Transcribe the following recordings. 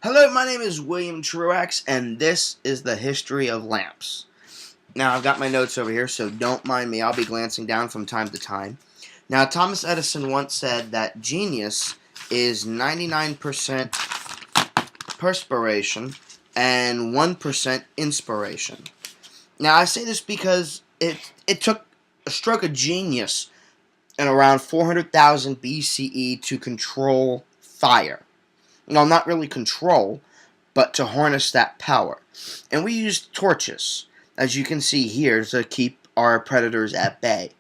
Hello, my name is William Truax, and this is the history of lamps. Now, I've got my notes over here, so don't mind me. I'll be glancing down from time to time. Now, Thomas Edison once said that genius is 99% perspiration and 1% inspiration. Now, I say this because it took a stroke of genius in around 400,000 BCE to control fire. Well, not really control, but to harness that power. And we used torches, as you can see here, to keep our predators at bay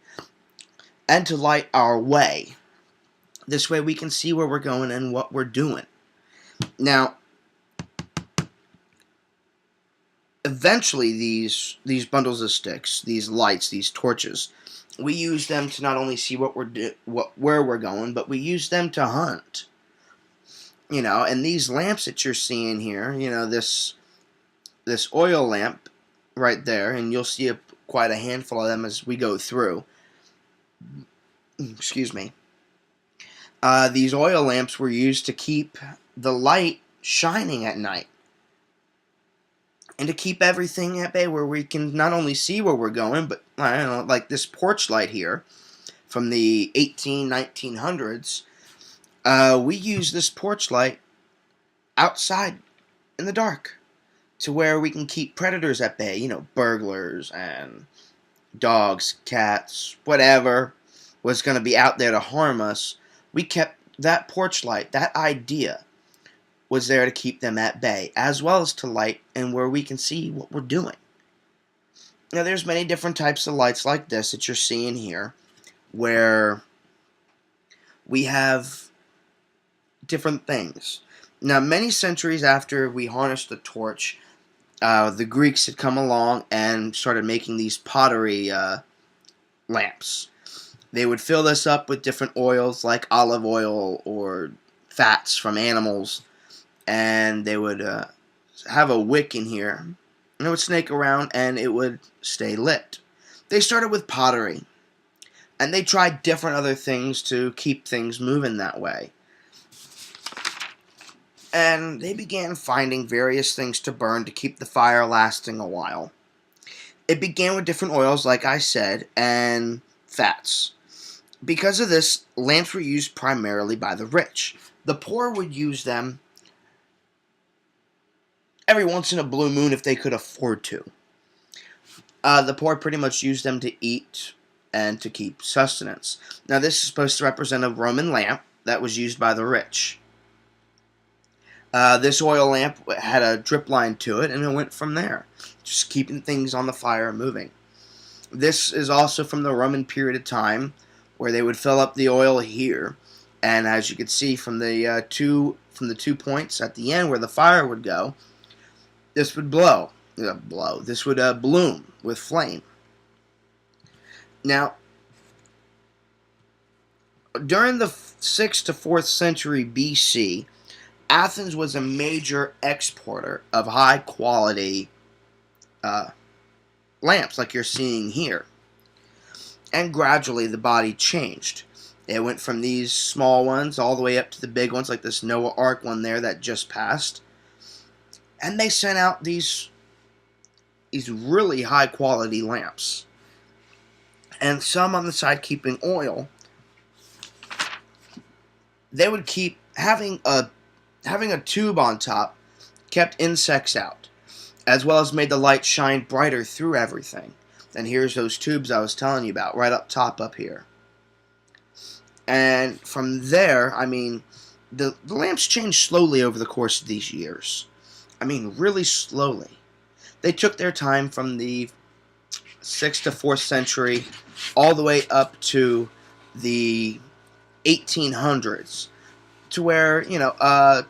and to light our way. This way we can see where we're going and what we're doing. Now, eventually these bundles of sticks, these lights, these torches, we use them to not only see where we're going, but we use them to hunt. And these lamps that you're seeing here, this oil lamp right there, and you'll see quite a handful of them as we go through. Excuse me. These oil lamps were used to keep the light shining at night and to keep everything at bay where we can not only see where we're going, but, I don't know, like this porch light here from the 1900s. We use this porch light outside in the dark to where we can keep predators at bay, burglars and dogs, cats, whatever was going to be out there to harm us. We kept that porch light, that idea was there to keep them at bay, as well as to light and where we can see what we're doing. Now, there's many different types of lights like this that you're seeing here, where we have different things. Now, many centuries after we harnessed the torch, the Greeks had come along and started making these pottery lamps. They would fill this up with different oils like olive oil or fats from animals, and they would have a wick in here, and it would snake around and it would stay lit. They started with pottery, and they tried different other things to keep things moving that way. And they began finding various things to burn to keep the fire lasting a while. It began with different oils, like I said, and fats. Because of this, lamps were used primarily by the rich. The poor would use them every once in a blue moon if they could afford to. The poor pretty much used them to eat and to keep sustenance. Now, this is supposed to represent a Roman lamp that was used by the rich. This oil lamp had a drip line to it, and it went from there, just keeping things on the fire and moving. This is also from the Roman period of time, where they would fill up the oil here, and as you can see from the two points at the end where the fire would go, this would This would bloom with flame. Now, during the 6th to 4th century BC, Athens was a major exporter of high-quality lamps, like you're seeing here. And gradually, the body changed. It went from these small ones all the way up to the big ones, like this Noah Ark one there that just passed. And they sent out these really high-quality lamps. And some on the side keeping oil. They would keep having a tube on top kept insects out, as well as made the light shine brighter through everything. And here's those tubes I was telling you about, right up top up here. And from there, the lamps changed slowly over the course of these years. Really slowly. They took their time from the 6th to 4th century all the way up to the 1800s. To where,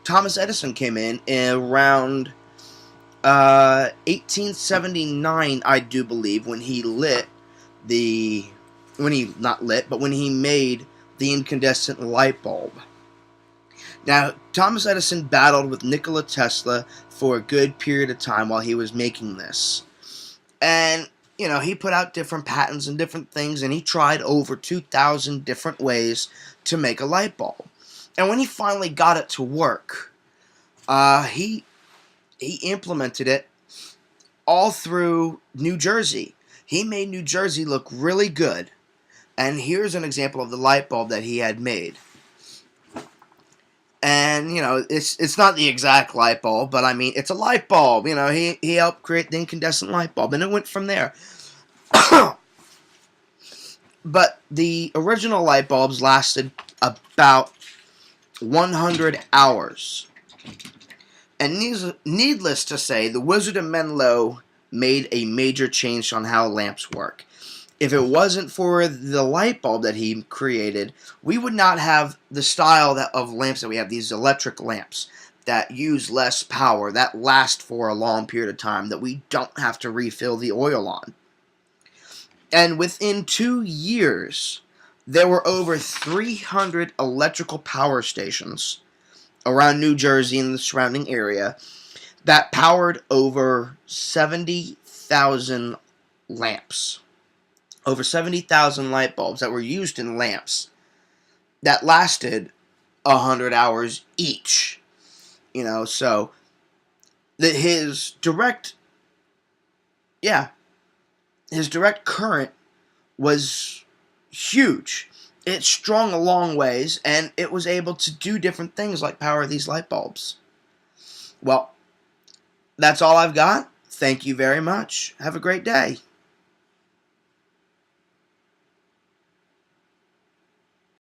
Thomas Edison came in around 1879, I do believe, when he made the incandescent light bulb. Now, Thomas Edison battled with Nikola Tesla for a good period of time while he was making this. And, he put out different patents and different things, and he tried over 2,000 different ways to make a light bulb. And when he finally got it to work, He implemented it all through New Jersey. He made New Jersey look really good. And here's an example of the light bulb that he had made. And, it's not the exact light bulb, but I mean, it's a light bulb. He helped create the incandescent light bulb, and it went from there. But the original light bulbs lasted about 100 hours. And needless to say, the Wizard of Menlo made a major change on how lamps work. If it wasn't for the light bulb that he created, we would not have the style of lamps that we have, these electric lamps that use less power, that last for a long period of time, that we don't have to refill the oil on. And within 2 years, there were over 300 electrical power stations around New Jersey and the surrounding area that powered over 70,000 lamps. Over 70,000 light bulbs that were used in lamps that lasted 100 hours each. So his direct current was huge. It strung a long ways, and it was able to do different things like power these light bulbs. Well, that's all I've got. Thank you very much. Have a great day.